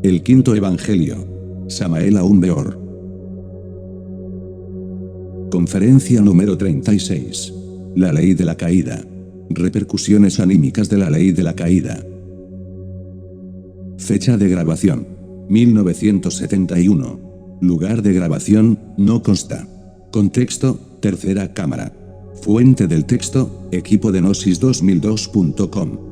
El quinto evangelio. Samael Aun Beor. Conferencia número 36. La ley de la caída. Repercusiones anímicas de la ley de la caída. Fecha de grabación: 1971. Lugar de grabación: no consta. Contexto: tercera cámara. Fuente del texto: equipo de gnosis2002.com.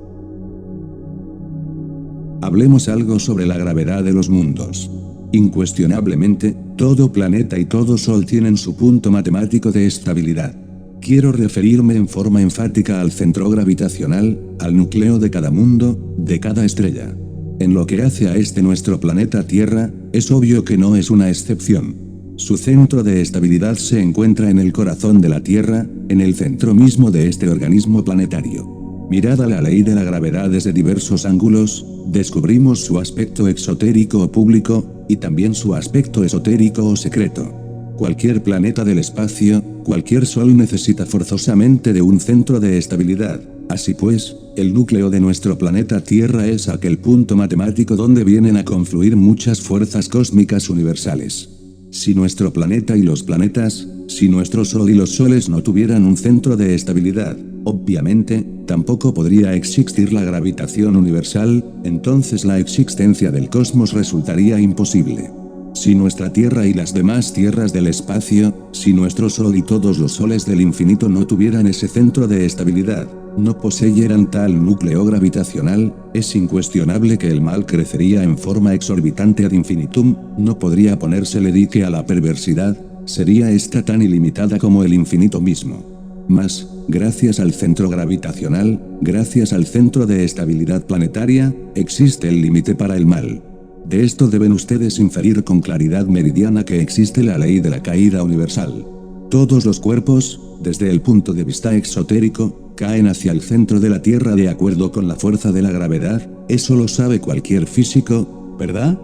Hablemos algo sobre la gravedad de los mundos. Incuestionablemente, todo planeta y todo sol tienen su punto matemático de estabilidad. Quiero referirme en forma enfática al centro gravitacional, al núcleo de cada mundo, de cada estrella. En lo que hace a este nuestro planeta Tierra, es obvio que no es una excepción. Su centro de estabilidad se encuentra en el corazón de la Tierra, en el centro mismo de este organismo planetario. Mirada la ley de la gravedad desde diversos ángulos, descubrimos su aspecto exotérico o público, y también su aspecto esotérico o secreto. Cualquier planeta del espacio, cualquier sol necesita forzosamente de un centro de estabilidad. Así pues, el núcleo de nuestro planeta Tierra es aquel punto matemático donde vienen a confluir muchas fuerzas cósmicas universales. Si nuestro planeta y los planetas, si nuestro sol y los soles no tuvieran un centro de estabilidad, obviamente, tampoco podría existir la gravitación universal, entonces la existencia del cosmos resultaría imposible. Si nuestra Tierra y las demás tierras del espacio, si nuestro Sol y todos los soles del infinito no tuvieran ese centro de estabilidad, no poseyeran tal núcleo gravitacional, es incuestionable que el mal crecería en forma exorbitante ad infinitum, no podría ponérsele dique a la perversidad, sería esta tan ilimitada como el infinito mismo. Mas, gracias al centro gravitacional, gracias al centro de estabilidad planetaria, existe el límite para el mal. De esto deben ustedes inferir con claridad meridiana que existe la ley de la caída universal. Todos los cuerpos, desde el punto de vista exotérico, caen hacia el centro de la Tierra de acuerdo con la fuerza de la gravedad, eso lo sabe cualquier físico, ¿verdad?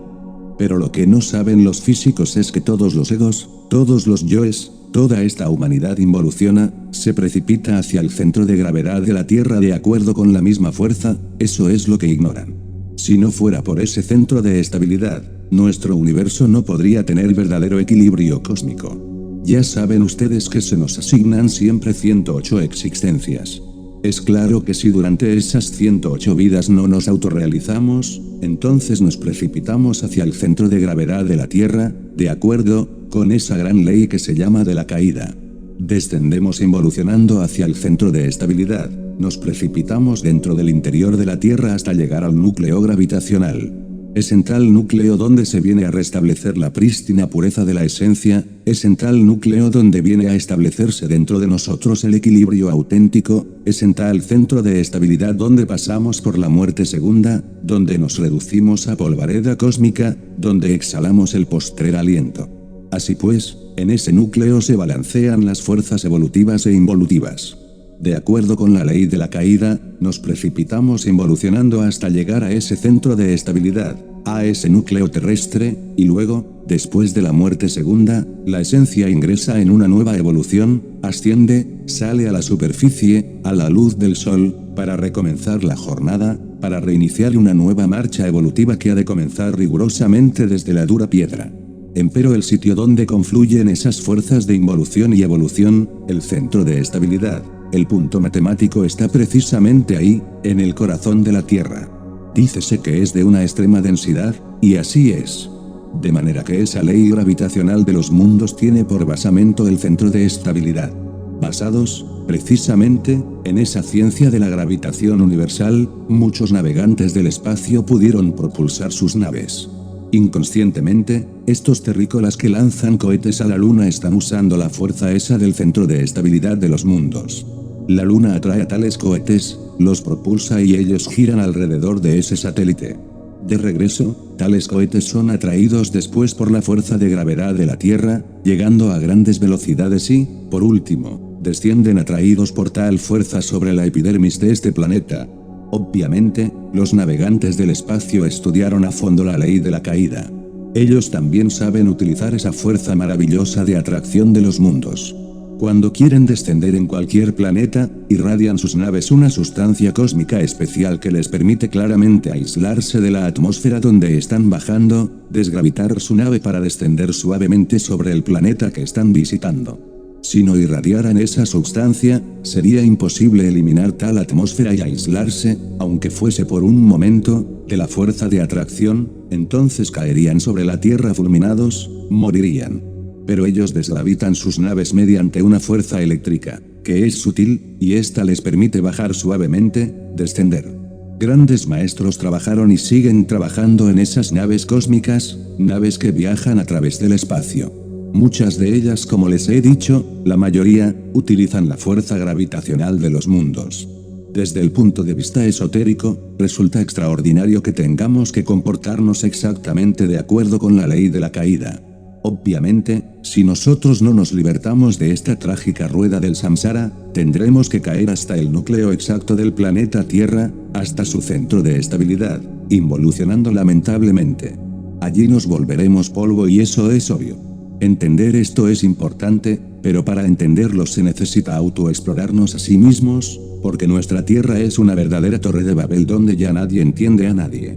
Pero lo que no saben los físicos es que todos los egos, todos los yoes, toda esta humanidad involuciona, se precipita hacia el centro de gravedad de la Tierra de acuerdo con la misma fuerza, eso es lo que ignoran. Si no fuera por ese centro de estabilidad, nuestro universo no podría tener verdadero equilibrio cósmico. Ya saben ustedes que se nos asignan siempre 108 existencias. Es claro que si durante esas 108 vidas no nos autorrealizamos, entonces nos precipitamos hacia el centro de gravedad de la Tierra, de acuerdo con esa gran ley que se llama de la caída. Descendemos involucionando hacia el centro de estabilidad, nos precipitamos dentro del interior de la Tierra hasta llegar al núcleo gravitacional. Es en tal núcleo donde se viene a restablecer la prístina pureza de la esencia, es en tal núcleo donde viene a establecerse dentro de nosotros el equilibrio auténtico, es en tal centro de estabilidad donde pasamos por la muerte segunda, donde nos reducimos a polvareda cósmica, donde exhalamos el postrer aliento. Así pues, en ese núcleo se balancean las fuerzas evolutivas e involutivas. De acuerdo con la ley de la caída, nos precipitamos involucionando hasta llegar a ese centro de estabilidad, a ese núcleo terrestre, y luego, después de la muerte segunda, la esencia ingresa en una nueva evolución, asciende, sale a la superficie, a la luz del sol, para recomenzar la jornada, para reiniciar una nueva marcha evolutiva que ha de comenzar rigurosamente desde la dura piedra. Empero el sitio donde confluyen esas fuerzas de involución y evolución, el centro de estabilidad, el punto matemático está precisamente ahí, en el corazón de la Tierra. Dícese que es de una extrema densidad, y así es. De manera que esa ley gravitacional de los mundos tiene por basamento el centro de estabilidad. Basados, precisamente, en esa ciencia de la gravitación universal, muchos navegantes del espacio pudieron propulsar sus naves. Inconscientemente, estos terrícolas que lanzan cohetes a la Luna están usando la fuerza esa del centro de estabilidad de los mundos. La Luna atrae a tales cohetes, los propulsa y ellos giran alrededor de ese satélite. De regreso, tales cohetes son atraídos después por la fuerza de gravedad de la Tierra, llegando a grandes velocidades y, por último, descienden atraídos por tal fuerza sobre la epidermis de este planeta. Obviamente, los navegantes del espacio estudiaron a fondo la ley de la caída. Ellos también saben utilizar esa fuerza maravillosa de atracción de los mundos. Cuando quieren descender en cualquier planeta, irradian sus naves una sustancia cósmica especial que les permite claramente aislarse de la atmósfera donde están bajando, desgravitar su nave para descender suavemente sobre el planeta que están visitando. Si no irradiaran esa sustancia, sería imposible eliminar tal atmósfera y aislarse, aunque fuese por un momento, de la fuerza de atracción, entonces caerían sobre la Tierra fulminados, morirían. Pero ellos desgravitan sus naves mediante una fuerza eléctrica, que es sutil, y esta les permite bajar suavemente, descender. Grandes maestros trabajaron y siguen trabajando en esas naves cósmicas, naves que viajan a través del espacio. Muchas de ellas, como les he dicho, la mayoría, utilizan la fuerza gravitacional de los mundos. Desde el punto de vista esotérico, resulta extraordinario que tengamos que comportarnos exactamente de acuerdo con la ley de la caída. Obviamente, si nosotros no nos libertamos de esta trágica rueda del samsara, tendremos que caer hasta el núcleo exacto del planeta Tierra, hasta su centro de estabilidad, involucionando lamentablemente. Allí nos volveremos polvo y eso es obvio. Entender esto es importante, pero para entenderlo se necesita autoexplorarnos a sí mismos, porque nuestra Tierra es una verdadera torre de Babel donde ya nadie entiende a nadie.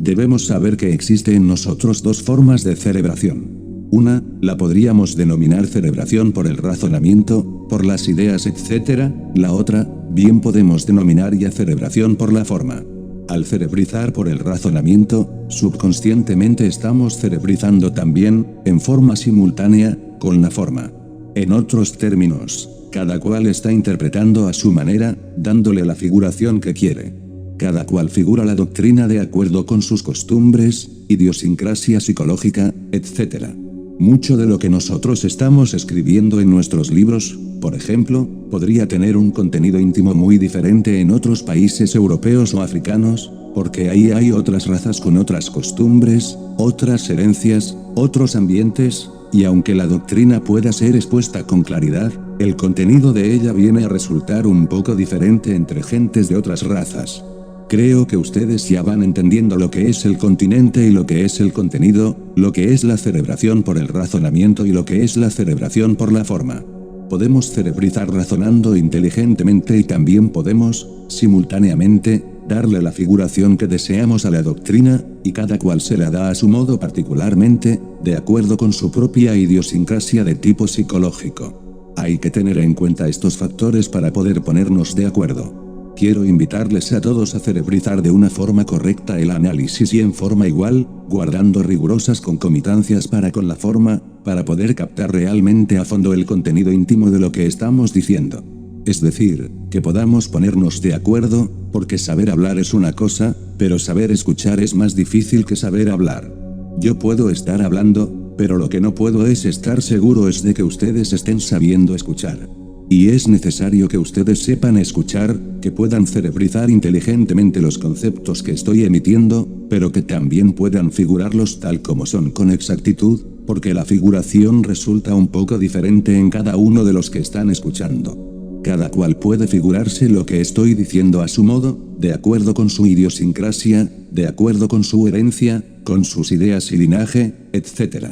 Debemos saber que existe en nosotros dos formas de cerebración. Una, la podríamos denominar cerebración por el razonamiento, por las ideas etc. La otra, bien podemos denominar ya cerebración por la forma. Al cerebrizar por el razonamiento, subconscientemente estamos cerebrizando también, en forma simultánea, con la forma. En otros términos, cada cual está interpretando a su manera, dándole la figuración que quiere. Cada cual figura la doctrina de acuerdo con sus costumbres, idiosincrasia psicológica, etc. Mucho de lo que nosotros estamos escribiendo en nuestros libros, por ejemplo, podría tener un contenido íntimo muy diferente en otros países europeos o africanos, porque ahí hay otras razas con otras costumbres, otras herencias, otros ambientes, y aunque la doctrina pueda ser expuesta con claridad, el contenido de ella viene a resultar un poco diferente entre gentes de otras razas. Creo que ustedes ya van entendiendo lo que es el continente y lo que es el contenido, lo que es la cerebración por el razonamiento y lo que es la cerebración por la forma. Podemos cerebrizar razonando inteligentemente y también podemos, simultáneamente, darle la figuración que deseamos a la doctrina, y cada cual se la da a su modo particularmente, de acuerdo con su propia idiosincrasia de tipo psicológico. Hay que tener en cuenta estos factores para poder ponernos de acuerdo. Quiero invitarles a todos a cerebrizar de una forma correcta el análisis y en forma igual, guardando rigurosas concomitancias para con la forma, para poder captar realmente a fondo el contenido íntimo de lo que estamos diciendo. Es decir, que podamos ponernos de acuerdo, porque saber hablar es una cosa, pero saber escuchar es más difícil que saber hablar. Yo puedo estar hablando, pero lo que no puedo es estar seguro es de que ustedes estén sabiendo escuchar. Y es necesario que ustedes sepan escuchar, que puedan cerebrizar inteligentemente los conceptos que estoy emitiendo, pero que también puedan figurarlos tal como son con exactitud, porque la figuración resulta un poco diferente en cada uno de los que están escuchando. Cada cual puede figurarse lo que estoy diciendo a su modo, de acuerdo con su idiosincrasia, de acuerdo con su herencia, con sus ideas y linaje, etc.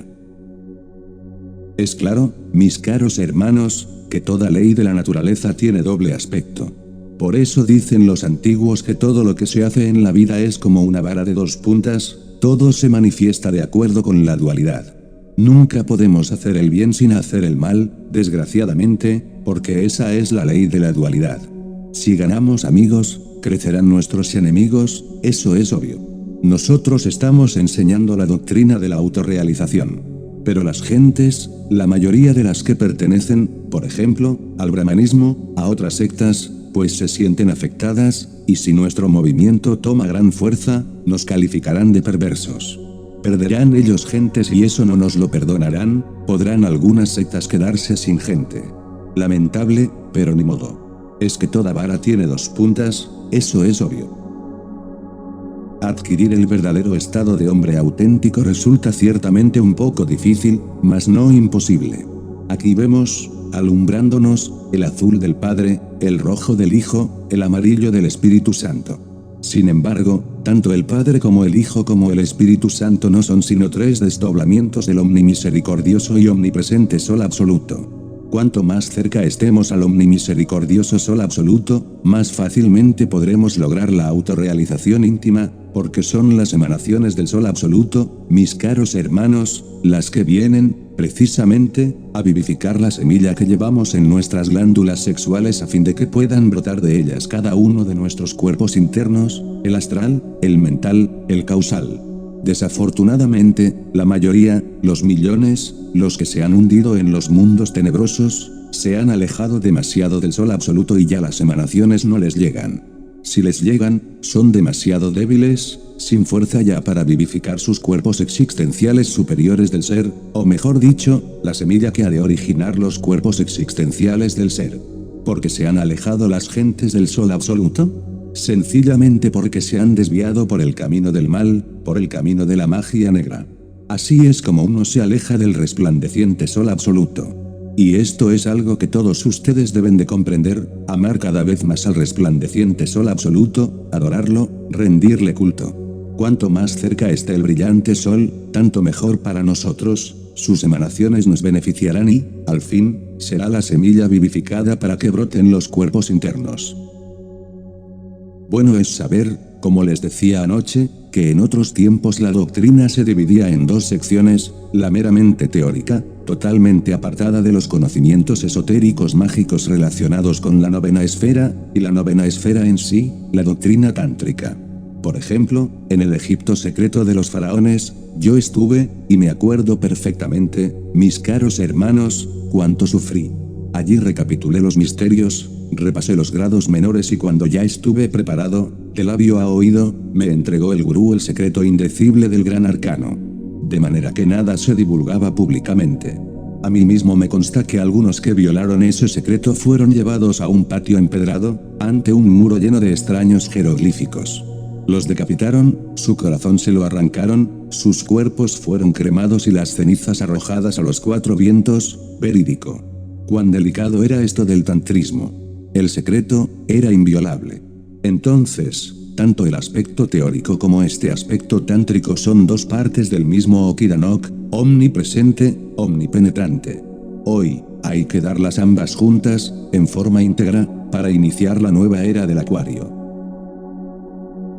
Es claro, mis caros hermanos, que toda ley de la naturaleza tiene doble aspecto. Por eso dicen los antiguos que todo lo que se hace en la vida es como una vara de dos puntas, todo se manifiesta de acuerdo con la dualidad. Nunca podemos hacer el bien sin hacer el mal, desgraciadamente, porque esa es la ley de la dualidad. Si ganamos amigos, crecerán nuestros enemigos, eso es obvio. Nosotros estamos enseñando la doctrina de la autorrealización. Pero las gentes, la mayoría de las que pertenecen, por ejemplo, al brahmanismo, a otras sectas, pues se sienten afectadas, y si nuestro movimiento toma gran fuerza, nos calificarán de perversos. Perderán ellos gentes y eso no nos lo perdonarán, podrán algunas sectas quedarse sin gente. Lamentable, pero ni modo. Es que toda vara tiene dos puntas, eso es obvio. Adquirir el verdadero estado de hombre auténtico resulta ciertamente un poco difícil, mas no imposible. Aquí vemos, alumbrándonos, el azul del Padre, el rojo del Hijo, el amarillo del Espíritu Santo. Sin embargo, tanto el Padre como el Hijo como el Espíritu Santo no son sino tres desdoblamientos del omnimisericordioso y omnipresente Sol absoluto. Cuanto más cerca estemos al omnimisericordioso Sol absoluto, más fácilmente podremos lograr la autorrealización íntima, porque son las emanaciones del Sol absoluto, mis caros hermanos, las que vienen, precisamente, a vivificar la semilla que llevamos en nuestras glándulas sexuales a fin de que puedan brotar de ellas cada uno de nuestros cuerpos internos, el astral, el mental, el causal. Desafortunadamente, la mayoría, los millones, los que se han hundido en los mundos tenebrosos, se han alejado demasiado del Sol absoluto y ya las emanaciones no les llegan. Si les llegan, son demasiado débiles, sin fuerza ya para vivificar sus cuerpos existenciales superiores del ser, o mejor dicho, la semilla que ha de originar los cuerpos existenciales del ser. ¿Por qué se han alejado las gentes del Sol absoluto? Sencillamente porque se han desviado por el camino del mal, por el camino de la magia negra. Así es como uno se aleja del resplandeciente Sol absoluto. Y esto es algo que todos ustedes deben de comprender, amar cada vez más al resplandeciente Sol absoluto, adorarlo, rendirle culto. Cuanto más cerca esté el brillante Sol, tanto mejor para nosotros, sus emanaciones nos beneficiarán y, al fin, será la semilla vivificada para que broten los cuerpos internos. Bueno es saber, como les decía anoche, que en otros tiempos la doctrina se dividía en dos secciones, la meramente teórica, totalmente apartada de los conocimientos esotéricos mágicos relacionados con la novena esfera, y la novena esfera en sí, la doctrina tántrica. Por ejemplo, en el Egipto secreto de los faraones, yo estuve, y me acuerdo perfectamente, mis caros hermanos, cuánto sufrí. Allí recapitulé los misterios, repasé los grados menores y cuando ya estuve preparado, de labio a oído, me entregó el gurú el secreto indecible del gran arcano. De manera que nada se divulgaba públicamente. A mí mismo me consta que algunos que violaron ese secreto fueron llevados a un patio empedrado, ante un muro lleno de extraños jeroglíficos. Los decapitaron, su corazón se lo arrancaron, sus cuerpos fueron cremados y las cenizas arrojadas a los cuatro vientos, verídico. Cuán delicado era esto del tantrismo. El secreto era inviolable. Entonces, tanto el aspecto teórico como este aspecto tántrico son dos partes del mismo Okidanok, omnipresente, omnipenetrante. Hoy, hay que darlas ambas juntas, en forma íntegra, para iniciar la nueva era del Acuario.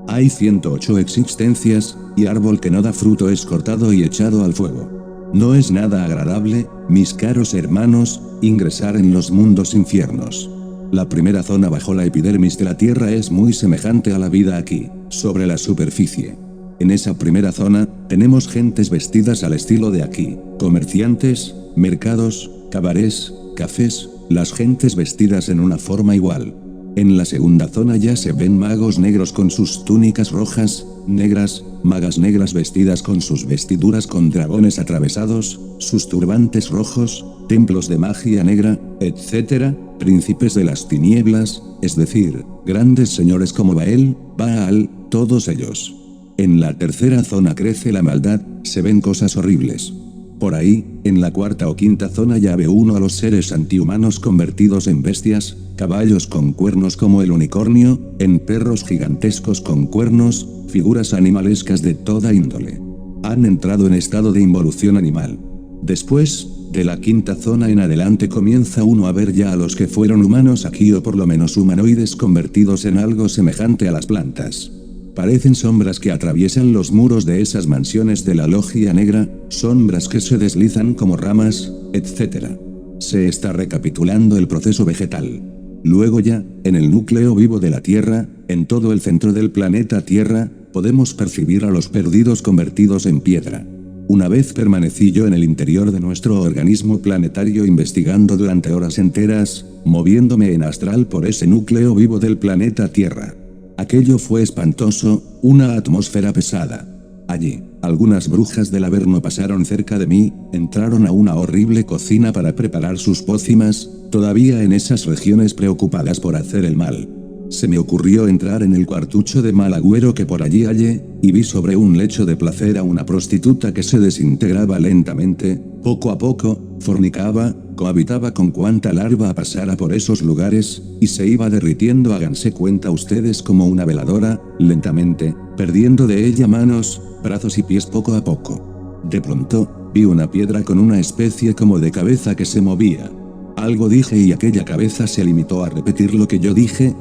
Hay 108 existencias, y árbol que no da fruto es cortado y echado al fuego. No es nada agradable, mis caros hermanos, ingresar en los mundos infiernos. La primera zona bajo la epidermis de la Tierra es muy semejante a la vida aquí, sobre la superficie. En esa primera zona, tenemos gentes vestidas al estilo de aquí, comerciantes, mercados, cabarets, cafés, las gentes vestidas en una forma igual. En la segunda zona ya se ven magos negros con sus túnicas rojas, negras, magas negras vestidas con sus vestiduras con dragones atravesados, sus turbantes rojos, templos de magia negra, etc., príncipes de las tinieblas, es decir, grandes señores como Baal, todos ellos. En la tercera zona crece la maldad, se ven cosas horribles. Por ahí, en la cuarta o quinta zona ya ve uno a los seres antihumanos convertidos en bestias, caballos con cuernos como el unicornio, en perros gigantescos con cuernos, figuras animalescas de toda índole. Han entrado en estado de involución animal. Después, de la quinta zona en adelante comienza uno a ver ya a los que fueron humanos aquí o por lo menos humanoides convertidos en algo semejante a las plantas. Parecen sombras que atraviesan los muros de esas mansiones de la logia negra, sombras que se deslizan como ramas, etc. Se está recapitulando el proceso vegetal. Luego ya, en el núcleo vivo de la Tierra, en todo el centro del planeta Tierra, podemos percibir a los perdidos convertidos en piedra. Una vez permanecí yo en el interior de nuestro organismo planetario investigando durante horas enteras, moviéndome en astral por ese núcleo vivo del planeta Tierra. Aquello fue espantoso, una atmósfera pesada. Allí, algunas brujas del Averno pasaron cerca de mí, entraron a una horrible cocina para preparar sus pócimas, todavía en esas regiones preocupadas por hacer el mal. Se me ocurrió entrar en el cuartucho de mal agüero que por allí hallé, y vi sobre un lecho de placer a una prostituta que se desintegraba lentamente, poco a poco, fornicaba, cohabitaba con cuanta larva pasara por esos lugares, y se iba derritiendo, háganse cuenta ustedes, como una veladora, lentamente, perdiendo de ella manos, brazos y pies poco a poco. De pronto, vi una piedra con una especie como de cabeza que se movía. Algo dije y aquella cabeza se limitó a repetir lo que yo dije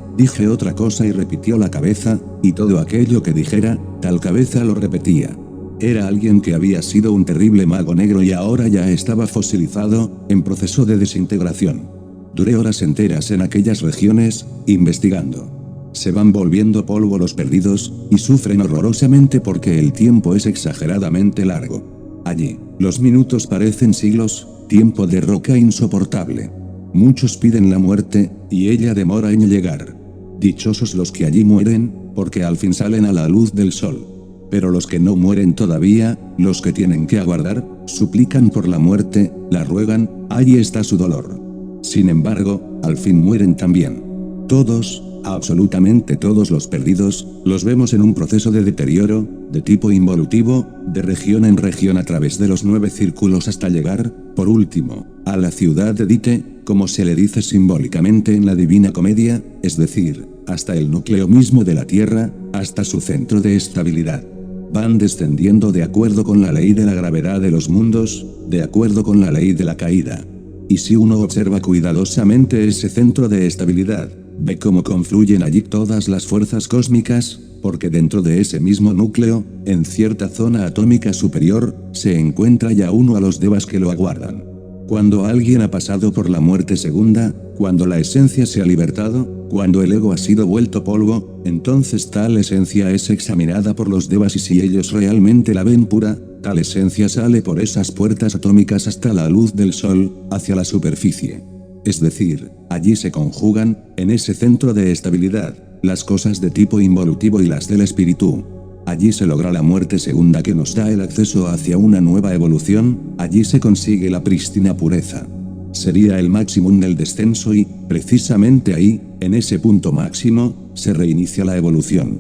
otra cosa y repitió la cabeza, y todo aquello que dijera, tal cabeza lo repetía. Era alguien que había sido un terrible mago negro y ahora ya estaba fosilizado, en proceso de desintegración. Duré horas enteras en aquellas regiones, investigando. Se van volviendo polvo los perdidos, y sufren horrorosamente porque el tiempo es exageradamente largo. Allí, los minutos parecen siglos, tiempo de roca insoportable. Muchos piden la muerte, y ella demora en llegar. Dichosos los que allí mueren, porque al fin salen a la luz del sol. Pero los que no mueren todavía, los que tienen que aguardar, suplican por la muerte, la ruegan, allí está su dolor. Sin embargo, al fin mueren también. Todos, absolutamente todos los perdidos, los vemos en un proceso de deterioro, de tipo involutivo, de región en región a través de los 9 círculos hasta llegar, por último, a la ciudad de Dite, como se le dice simbólicamente en la Divina Comedia, es decir, hasta el núcleo mismo de la Tierra, hasta su centro de estabilidad. Van descendiendo de acuerdo con la ley de la gravedad de los mundos, de acuerdo con la ley de la caída. Y si uno observa cuidadosamente ese centro de estabilidad, ve cómo confluyen allí todas las fuerzas cósmicas, porque dentro de ese mismo núcleo, en cierta zona atómica superior, se encuentra ya uno a los devas que lo aguardan. Cuando alguien ha pasado por la muerte segunda, cuando la esencia se ha libertado, cuando el ego ha sido vuelto polvo, entonces tal esencia es examinada por los devas y si ellos realmente la ven pura, tal esencia sale por esas puertas atómicas hasta la luz del sol, hacia la superficie. Es decir, allí se conjugan, en ese centro de estabilidad, las cosas de tipo involutivo y las del espíritu. Allí se logra la muerte segunda que nos da el acceso hacia una nueva evolución, allí se consigue la prístina pureza. Sería el máximum del descenso y, precisamente ahí, en ese punto máximo, se reinicia la evolución.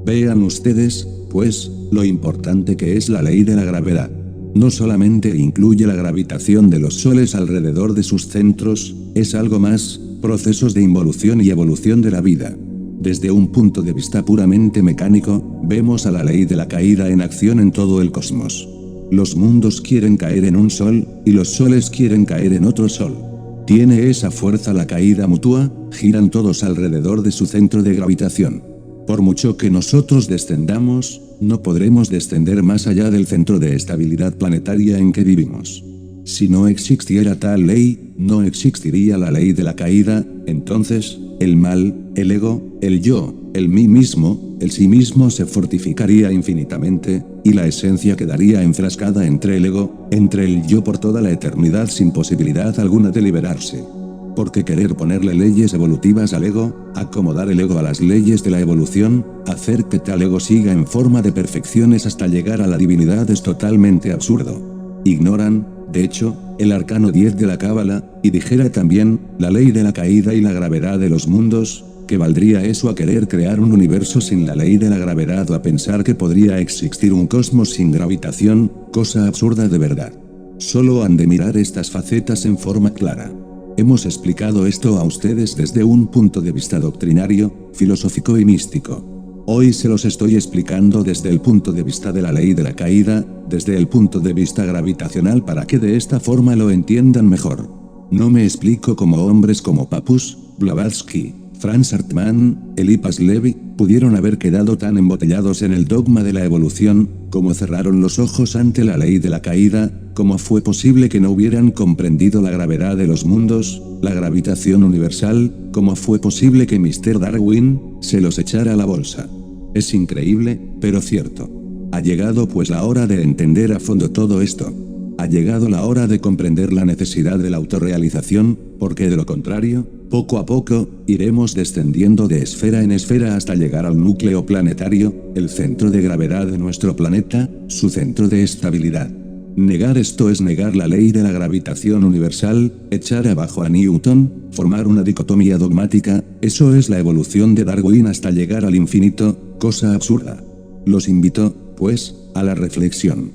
Vean ustedes, pues, lo importante que es la ley de la gravedad. No solamente incluye la gravitación de los soles alrededor de sus centros, es algo más, procesos de involución y evolución de la vida. Desde un punto de vista puramente mecánico, vemos a la ley de la caída en acción en todo el cosmos. Los mundos quieren caer en un sol, y los soles quieren caer en otro sol. Tiene esa fuerza la caída mutua, giran todos alrededor de su centro de gravitación. Por mucho que nosotros descendamos, no podremos descender más allá del centro de estabilidad planetaria en que vivimos. Si no existiera tal ley, no existiría la ley de la caída, entonces, el mal, el ego, el yo, el mí mismo, el sí mismo se fortificaría infinitamente, y la esencia quedaría enfrascada entre el ego, entre el yo por toda la eternidad sin posibilidad alguna de liberarse. Porque querer ponerle leyes evolutivas al ego, acomodar el ego a las leyes de la evolución, hacer que tal ego siga en forma de perfecciones hasta llegar a la divinidad es totalmente absurdo. Ignoran, de hecho, el arcano 10 de la Cábala, y dijera también, la ley de la caída y la gravedad de los mundos, que valdría eso a querer crear un universo sin la ley de la gravedad o a pensar que podría existir un cosmos sin gravitación, cosa absurda de verdad. Solo han de mirar estas facetas en forma clara. Hemos explicado esto a ustedes desde un punto de vista doctrinario, filosófico y místico. Hoy se los estoy explicando desde el punto de vista de la ley de la caída, desde el punto de vista gravitacional para que de esta forma lo entiendan mejor. No me explico cómo hombres como Papus, Blavatsky, Franz Hartmann, Eliphas Levi, pudieron haber quedado tan embotellados en el dogma de la evolución, como cerraron los ojos ante la ley de la caída, cómo fue posible que no hubieran comprendido la gravedad de los mundos, la gravitación universal, cómo fue posible que Mr. Darwin se los echara a la bolsa. Es increíble, pero cierto. Ha llegado pues la hora de entender a fondo todo esto. Ha llegado la hora de comprender la necesidad de la autorrealización, porque de lo contrario, poco a poco, iremos descendiendo de esfera en esfera hasta llegar al núcleo planetario, el centro de gravedad de nuestro planeta, su centro de estabilidad. Negar esto es negar la ley de la gravitación universal, echar abajo a Newton, formar una dicotomía dogmática, eso es la evolución de Darwin hasta llegar al infinito, cosa absurda. Los invito, pues, a la reflexión.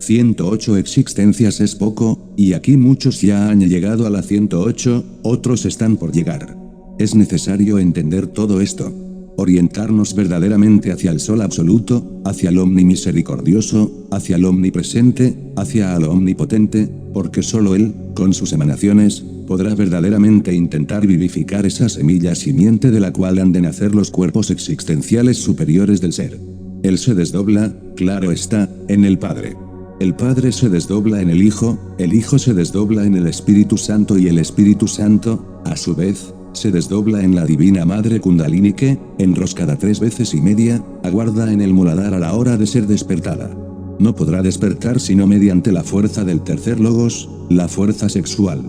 108 existencias es poco, y aquí muchos ya han llegado a la 108, otros están por llegar. Es necesario entender todo esto. Orientarnos verdaderamente hacia el Sol absoluto, hacia el omnimisericordioso, hacia el omnipresente, hacia lo omnipotente, porque solo Él, con sus emanaciones, podrá verdaderamente intentar vivificar esa semilla simiente de la cual han de nacer los cuerpos existenciales superiores del ser. Él se desdobla, claro está, en el Padre. El Padre se desdobla en el Hijo se desdobla en el Espíritu Santo y el Espíritu Santo, a su vez, se desdobla en la Divina Madre Kundalini que, enroscada 3 veces y media, aguarda en el Muladhara a la hora de ser despertada. No podrá despertar sino mediante la fuerza del tercer logos, la fuerza sexual.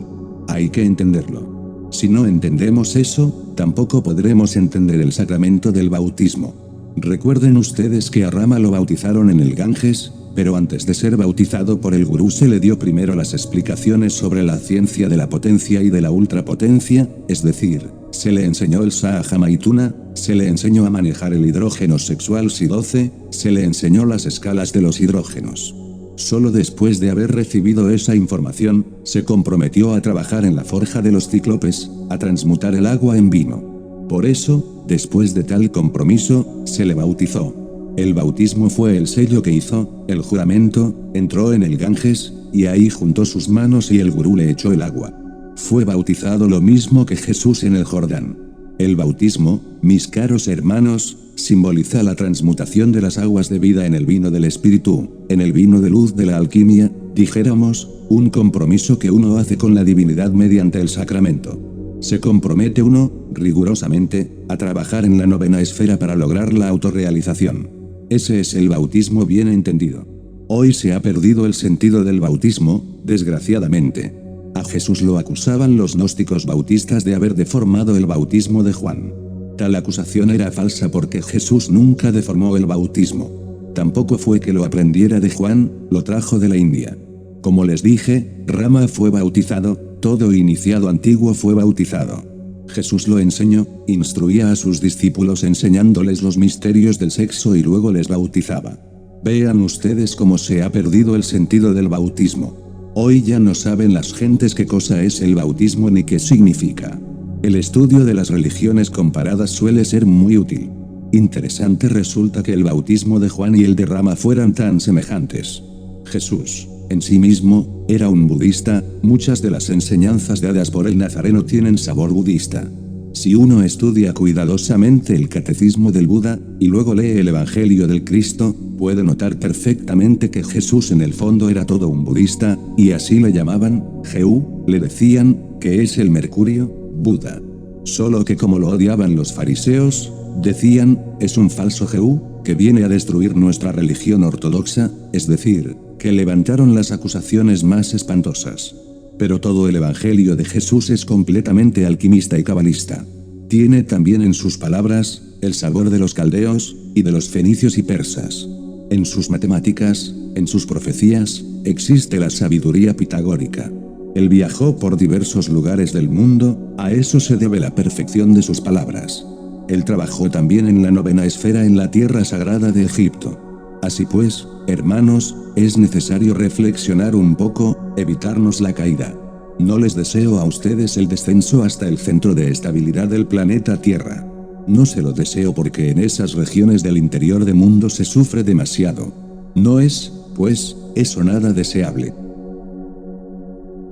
Hay que entenderlo. Si no entendemos eso, tampoco podremos entender el sacramento del bautismo. Recuerden ustedes que a Rama lo bautizaron en el Ganges, pero antes de ser bautizado por el gurú se le dio primero las explicaciones sobre la ciencia de la potencia y de la ultrapotencia, es decir, se le enseñó el Sahaja Maituna, se le enseñó a manejar el hidrógeno sexual Si-12, se le enseñó las escalas de los hidrógenos. Solo después de haber recibido esa información, se comprometió a trabajar en la forja de los cíclopes, a transmutar el agua en vino. Por eso, después de tal compromiso, se le bautizó. El bautismo fue el sello que hizo, el juramento, entró en el Ganges, y ahí juntó sus manos y el gurú le echó el agua. Fue bautizado lo mismo que Jesús en el Jordán. El bautismo, mis caros hermanos, simboliza la transmutación de las aguas de vida en el vino del Espíritu, en el vino de luz de la alquimia, dijéramos, un compromiso que uno hace con la divinidad mediante el sacramento. Se compromete uno, rigurosamente, a trabajar en la novena esfera para lograr la autorrealización. Ese es el bautismo bien entendido. Hoy se ha perdido el sentido del bautismo, desgraciadamente. A Jesús lo acusaban los gnósticos bautistas de haber deformado el bautismo de Juan. Tal acusación era falsa porque Jesús nunca deformó el bautismo. Tampoco fue que lo aprendiera de Juan, lo trajo de la India. Como les dije, Rama fue bautizado, todo iniciado antiguo fue bautizado. Jesús lo enseñó, instruía a sus discípulos enseñándoles los misterios del sexo y luego les bautizaba. Vean ustedes cómo se ha perdido el sentido del bautismo. Hoy ya no saben las gentes qué cosa es el bautismo ni qué significa. El estudio de las religiones comparadas suele ser muy útil. Interesante resulta que el bautismo de Juan y el de Rama fueran tan semejantes. Jesús, en sí mismo, era un budista, muchas de las enseñanzas dadas por el Nazareno tienen sabor budista. Si uno estudia cuidadosamente el catecismo del Buda, y luego lee el Evangelio del Cristo, puede notar perfectamente que Jesús en el fondo era todo un budista, y así le llamaban, Jehú, le decían, que es el Mercurio, Buda. Solo que como lo odiaban los fariseos, decían, es un falso Jehú, que viene a destruir nuestra religión ortodoxa, es decir, que levantaron las acusaciones más espantosas. Pero todo el Evangelio de Jesús es completamente alquimista y cabalista. Tiene también en sus palabras, el sabor de los caldeos, y de los fenicios y persas. En sus matemáticas, en sus profecías, existe la sabiduría pitagórica. Él viajó por diversos lugares del mundo, a eso se debe la perfección de sus palabras. Él trabajó también en la novena esfera en la tierra sagrada de Egipto. Así pues, hermanos, es necesario reflexionar un poco, evitarnos la caída. No les deseo a ustedes el descenso hasta el centro de estabilidad del planeta Tierra. No se lo deseo porque en esas regiones del interior del mundo se sufre demasiado. No es, pues, eso nada deseable.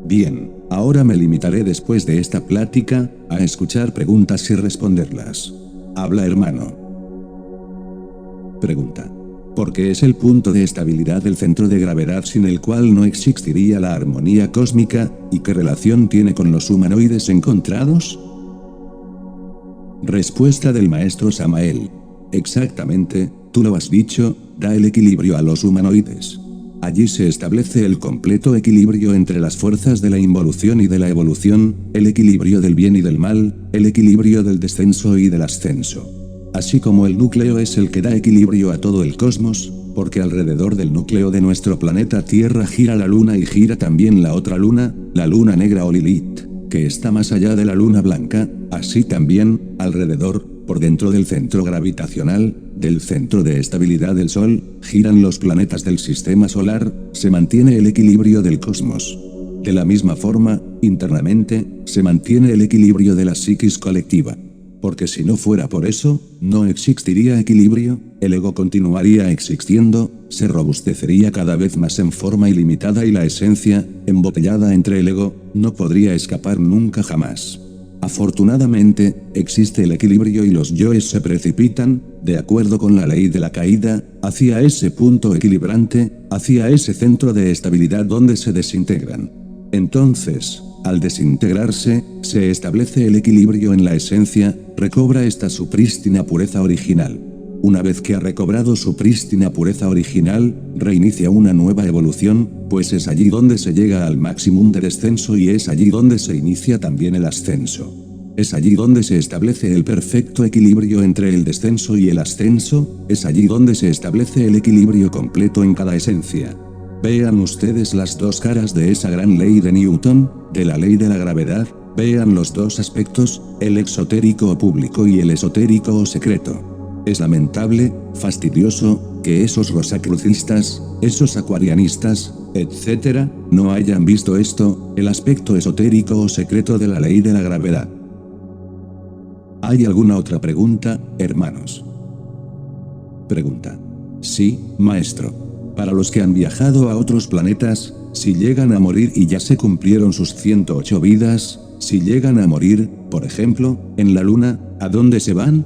Bien, ahora me limitaré después de esta plática, a escuchar preguntas y responderlas. Habla hermano. Pregunta. ¿Por qué es el punto de estabilidad del centro de gravedad sin el cual no existiría la armonía cósmica, y qué relación tiene con los humanoides encontrados? Respuesta del maestro Samael. Exactamente, tú lo has dicho, da el equilibrio a los humanoides. Allí se establece el completo equilibrio entre las fuerzas de la involución y de la evolución, el equilibrio del bien y del mal, el equilibrio del descenso y del ascenso. Así como el núcleo es el que da equilibrio a todo el cosmos, porque alrededor del núcleo de nuestro planeta Tierra gira la luna y gira también la otra luna, la luna negra o Lilith, que está más allá de la luna blanca, así también, alrededor, por dentro del centro gravitacional, del centro de estabilidad del Sol, giran los planetas del sistema solar, se mantiene el equilibrio del cosmos. De la misma forma, internamente, se mantiene el equilibrio de la psiquis colectiva. Porque si no fuera por eso, no existiría equilibrio, el ego continuaría existiendo, se robustecería cada vez más en forma ilimitada y la esencia, embotellada entre el ego, no podría escapar nunca jamás. Afortunadamente, existe el equilibrio y los yoes se precipitan, de acuerdo con la ley de la caída, hacia ese punto equilibrante, hacia ese centro de estabilidad donde se desintegran. Entonces, al desintegrarse, se establece el equilibrio en la esencia, recobra esta su prístina pureza original. Una vez que ha recobrado su prístina pureza original, reinicia una nueva evolución, pues es allí donde se llega al máximum de descenso y es allí donde se inicia también el ascenso. Es allí donde se establece el perfecto equilibrio entre el descenso y el ascenso, es allí donde se establece el equilibrio completo en cada esencia. Vean ustedes las dos caras de esa gran ley de Newton, de la ley de la gravedad, vean los dos aspectos, el exotérico o público y el esotérico o secreto. Es lamentable, fastidioso, que esos rosacrucistas, esos acuarianistas, etc., no hayan visto esto, el aspecto esotérico o secreto de la ley de la gravedad. ¿Hay alguna otra pregunta, hermanos? Pregunta. Sí, maestro. Para los que han viajado a otros planetas, si llegan a morir y ya se cumplieron sus 108 vidas, si llegan a morir, por ejemplo, en la Luna, ¿a dónde se van?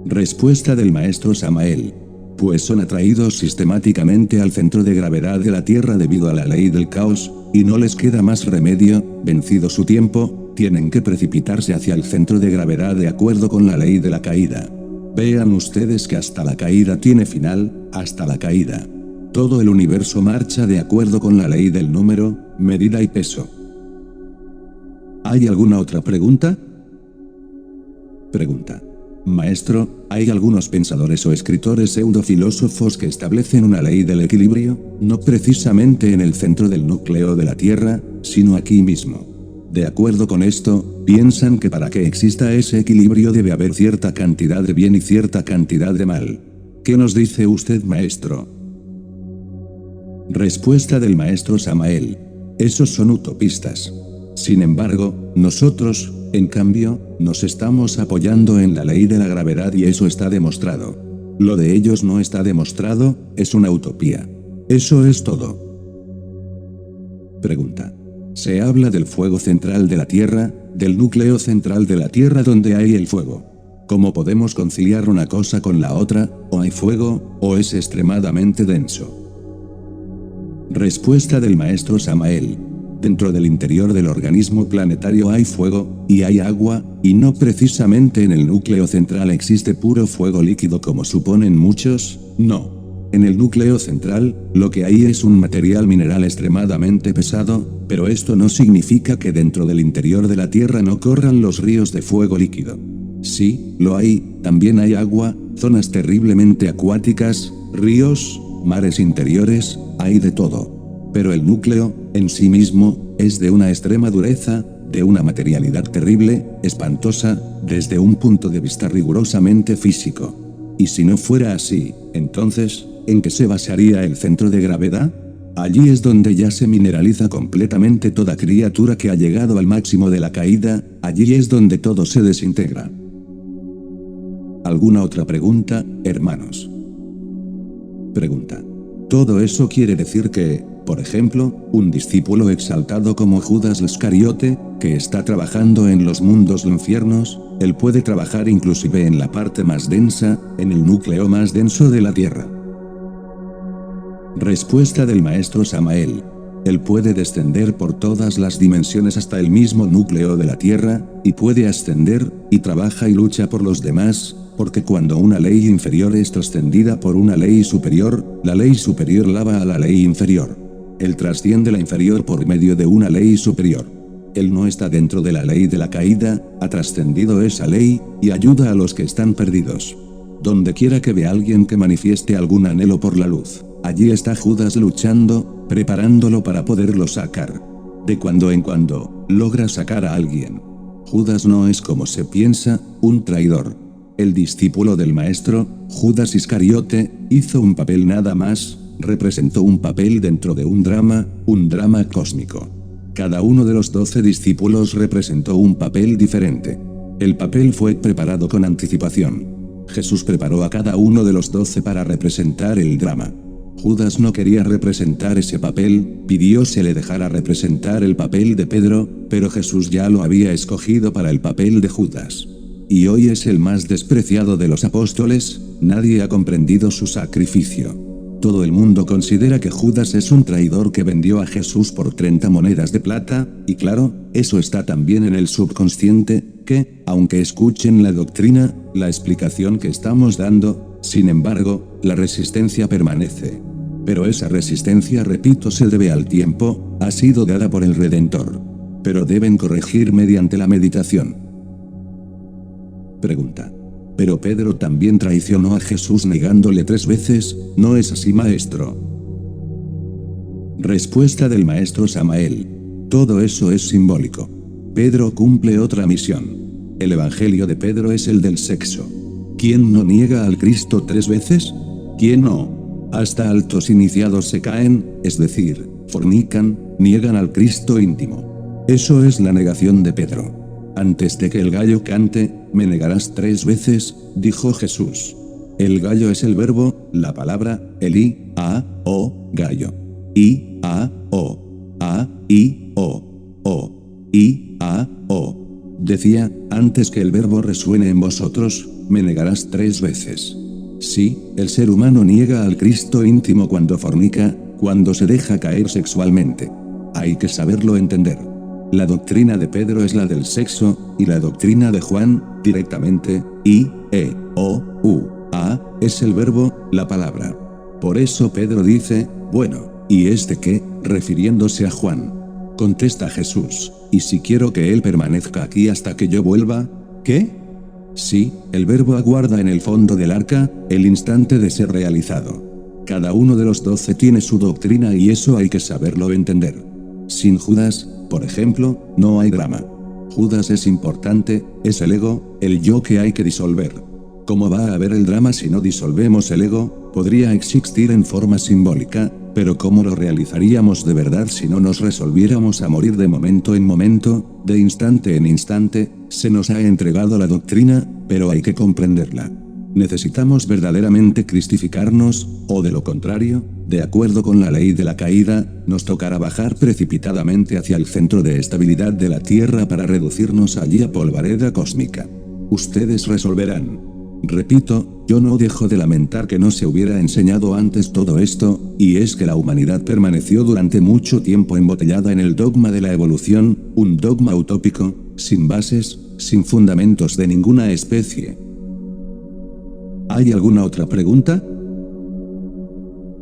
Respuesta del maestro Samael. Pues son atraídos sistemáticamente al centro de gravedad de la Tierra debido a la ley del caos, y no les queda más remedio, vencido su tiempo, tienen que precipitarse hacia el centro de gravedad de acuerdo con la ley de la caída. Vean ustedes que hasta la caída tiene final, hasta la caída. Todo el universo marcha de acuerdo con la ley del número, medida y peso. ¿Hay alguna otra pregunta? Pregunta. Maestro, ¿hay algunos pensadores o escritores pseudofilósofos que establecen una ley del equilibrio, no precisamente en el centro del núcleo de la Tierra, sino aquí mismo? De acuerdo con esto, piensan que para que exista ese equilibrio debe haber cierta cantidad de bien y cierta cantidad de mal. ¿Qué nos dice usted, maestro? Respuesta del maestro Samael. Esos son utopistas. Sin embargo, nosotros, en cambio, nos estamos apoyando en la ley de la gravedad y eso está demostrado. Lo de ellos no está demostrado, es una utopía. Eso es todo. Pregunta. Se habla del fuego central de la Tierra, del núcleo central de la Tierra donde hay el fuego. ¿Cómo podemos conciliar una cosa con la otra? ¿O hay fuego, o es extremadamente denso? Respuesta del maestro Samael. Dentro del interior del organismo planetario hay fuego, y hay agua, y no precisamente en el núcleo central existe puro fuego líquido como suponen muchos, no. En el núcleo central, lo que hay es un material mineral extremadamente pesado, pero esto no significa que dentro del interior de la Tierra no corran los ríos de fuego líquido. Sí, lo hay, también hay agua, zonas terriblemente acuáticas, ríos, mares interiores, hay de todo. Pero el núcleo, en sí mismo, es de una extrema dureza, de una materialidad terrible, espantosa, desde un punto de vista rigurosamente físico. Y si no fuera así, entonces, ¿en qué se basaría el centro de gravedad? Allí es donde ya se mineraliza completamente toda criatura que ha llegado al máximo de la caída, allí es donde todo se desintegra. ¿Alguna otra pregunta, hermanos? Pregunta. Todo eso quiere decir que, por ejemplo, un discípulo exaltado como Judas Iscariote, que está trabajando en los mundos infiernos, él puede trabajar inclusive en la parte más densa, en el núcleo más denso de la Tierra. Respuesta del maestro Samael. Él puede descender por todas las dimensiones hasta el mismo núcleo de la Tierra, y puede ascender, y trabaja y lucha por los demás, porque cuando una ley inferior es trascendida por una ley superior, la ley superior lava a la ley inferior. Él trasciende la inferior por medio de una ley superior. Él no está dentro de la ley de la caída, ha trascendido esa ley, y ayuda a los que están perdidos. Donde quiera que vea alguien que manifieste algún anhelo por la luz, allí está Judas luchando, preparándolo para poderlo sacar. De cuando en cuando, logra sacar a alguien. Judas no es como se piensa, un traidor. el discípulo del maestro, Judas Iscariote, hizo un papel nada más, representó un papel dentro de un drama cósmico. Cada uno de los 12 discípulos representó un papel diferente. El papel fue preparado con anticipación. Jesús preparó a cada uno de los 12 para representar el drama. Judas no quería representar ese papel, pidió se le dejara representar el papel de Pedro, pero Jesús ya lo había escogido para el papel de Judas. Y hoy es el más despreciado de los apóstoles, nadie ha comprendido su sacrificio. Todo el mundo considera que Judas es un traidor que vendió a Jesús por 30 monedas de plata, y claro, eso está también en el subconsciente, que, aunque escuchen la doctrina, la explicación que estamos dando, sin embargo, la resistencia permanece. Pero esa resistencia, repito, se debe al tiempo, ha sido dada por el Redentor. Pero deben corregir mediante la meditación. Pregunta. Pero Pedro también traicionó a Jesús negándole 3 veces, ¿no es así, maestro? Respuesta del maestro Samael. Todo eso es simbólico. Pedro cumple otra misión. El evangelio de Pedro es el del sexo. ¿Quién no niega al Cristo 3 veces? ¿Quién no? Hasta altos iniciados se caen, es decir, fornican, niegan al Cristo íntimo. Eso es la negación de Pedro. Antes de que el gallo cante, me negarás 3 veces, dijo Jesús. El gallo es el verbo, la palabra, el I-A-O, gallo. I-A-O. A-I-O. I-A-O. Decía, antes que el verbo resuene en vosotros, me negarás 3 veces. Sí, el ser humano niega al Cristo íntimo cuando fornica, cuando se deja caer sexualmente. Hay que saberlo entender. La doctrina de Pedro es la del sexo, y la doctrina de Juan, directamente, I-E-O-U-A, es el verbo, la palabra. Por eso Pedro dice, bueno, ¿y este qué?, refiriéndose a Juan. Contesta Jesús, ¿y si quiero que él permanezca aquí hasta que yo vuelva? ¿Qué? Sí, el verbo aguarda en el fondo del arca, el instante de ser realizado. Cada uno de los 12 tiene su doctrina y eso hay que saberlo entender. Sin Judas, por ejemplo, no hay drama. Judas es importante, es el ego, el yo que hay que disolver. ¿Cómo va a haber el drama si no disolvemos el ego? Podría existir en forma simbólica, pero ¿cómo lo realizaríamos de verdad si no nos resolviéramos a morir de momento en momento, de instante en instante? Se nos ha entregado la doctrina, pero hay que comprenderla. Necesitamos verdaderamente cristificarnos, o de lo contrario, de acuerdo con la ley de la caída, nos tocará bajar precipitadamente hacia el centro de estabilidad de la Tierra para reducirnos allí a polvareda cósmica. Ustedes resolverán. Repito, yo no dejo de lamentar que no se hubiera enseñado antes todo esto, y es que la humanidad permaneció durante mucho tiempo embotellada en el dogma de la evolución, un dogma utópico, sin bases, sin fundamentos de ninguna especie. ¿Hay alguna otra pregunta?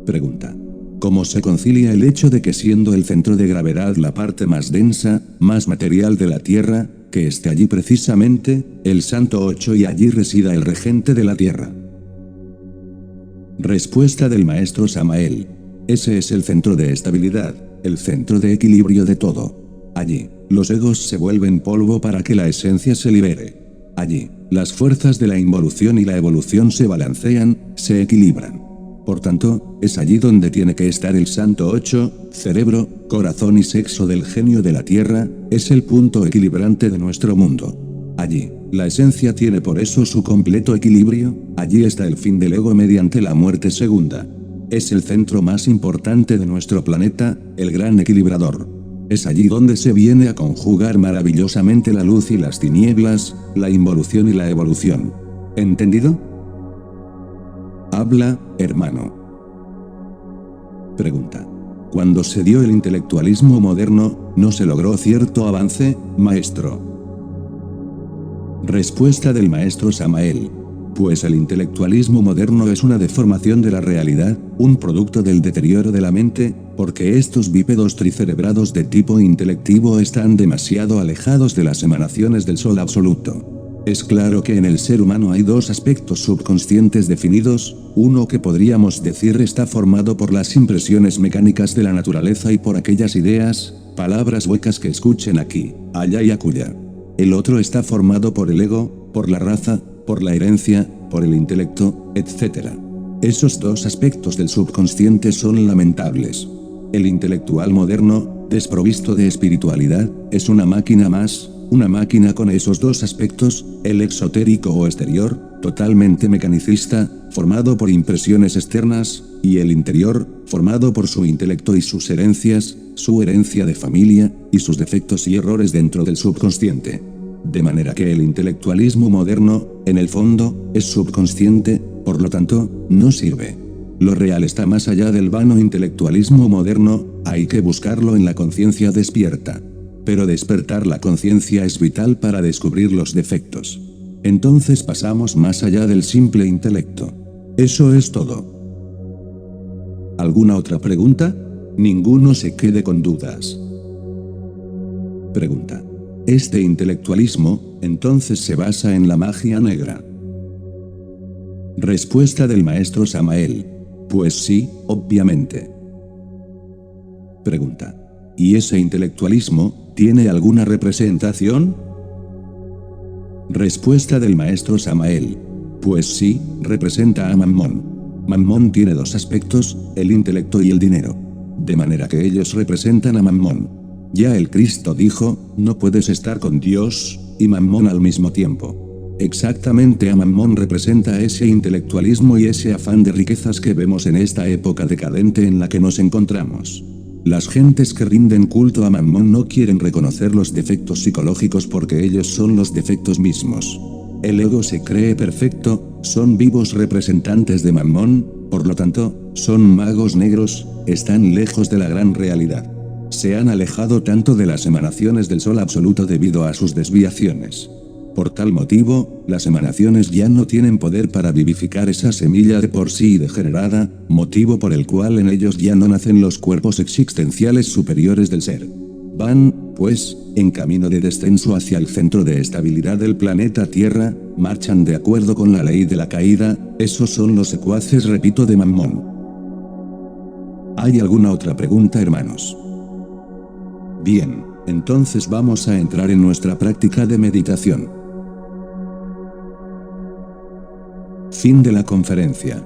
Pregunta. ¿Cómo se concilia el hecho de que siendo el centro de gravedad la parte más densa, más material de la Tierra, que esté allí precisamente, el Santo 8 y allí resida el regente de la Tierra? Respuesta del maestro Samael. Ese es el centro de estabilidad, el centro de equilibrio de todo. Allí, los egos se vuelven polvo para que la esencia se libere. Allí, las fuerzas de la involución y la evolución se balancean, se equilibran. Por tanto, es allí donde tiene que estar el Santo 8, cerebro, corazón y sexo del genio de la Tierra, es el punto equilibrante de nuestro mundo. Allí, la esencia tiene por eso su completo equilibrio, allí está el fin del ego mediante la muerte segunda. Es el centro más importante de nuestro planeta, el gran equilibrador. Es allí donde se viene a conjugar maravillosamente la luz y las tinieblas, la involución y la evolución. ¿Entendido? Habla, hermano. Pregunta. Cuando se dio el intelectualismo moderno, ¿no se logró cierto avance, maestro? Respuesta del maestro Samael. Pues el intelectualismo moderno es una deformación de la realidad, un producto del deterioro de la mente, porque estos bípedos tricerebrados de tipo intelectivo están demasiado alejados de las emanaciones del sol absoluto. Es claro que en el ser humano hay 2 aspectos subconscientes definidos, uno que podríamos decir está formado por las impresiones mecánicas de la naturaleza y por aquellas ideas, palabras huecas que escuchen aquí, allá y acullá. El otro está formado por el ego, por la raza, por la herencia, por el intelecto, etc. Esos dos aspectos del subconsciente son lamentables. El intelectual moderno, desprovisto de espiritualidad, es una máquina más, una máquina con esos dos aspectos, el exotérico o exterior, totalmente mecanicista, formado por impresiones externas, y el interior, formado por su intelecto y sus herencias, su herencia de familia, y sus defectos y errores dentro del subconsciente. De manera que el intelectualismo moderno, en el fondo, es subconsciente, por lo tanto, no sirve. Lo real está más allá del vano intelectualismo moderno, hay que buscarlo en la conciencia despierta. Pero despertar la conciencia es vital para descubrir los defectos. Entonces pasamos más allá del simple intelecto. Eso es todo. ¿Alguna otra pregunta? Ninguno se quede con dudas. Pregunta. ¿Este intelectualismo, entonces se basa en la magia negra? Respuesta del maestro Samael. Pues sí, obviamente. Pregunta. ¿Y ese intelectualismo, tiene alguna representación? Respuesta del maestro Samael. Pues sí, representa a Mammón. Mammón tiene dos aspectos, el intelecto y el dinero. De manera que ellos representan a Mammón. Ya el Cristo dijo, no puedes estar con Dios y Mammón al mismo tiempo. Exactamente a Mammón representa ese intelectualismo y ese afán de riquezas que vemos en esta época decadente en la que nos encontramos. Las gentes que rinden culto a Mammón no quieren reconocer los defectos psicológicos porque ellos son los defectos mismos. El ego se cree perfecto, son vivos representantes de Mammón, por lo tanto, son magos negros, están lejos de la gran realidad. Se han alejado tanto de las emanaciones del sol absoluto debido a sus desviaciones. Por tal motivo, las emanaciones ya no tienen poder para vivificar esa semilla de por sí degenerada, motivo por el cual en ellos ya no nacen los cuerpos existenciales superiores del ser. Van, pues, en camino de descenso hacia el centro de estabilidad del planeta Tierra, marchan de acuerdo con la ley de la caída, esos son los secuaces, repito, de Mammón. ¿Hay alguna otra pregunta, hermanos? Bien, entonces vamos a entrar en nuestra práctica de meditación. Fin de la conferencia.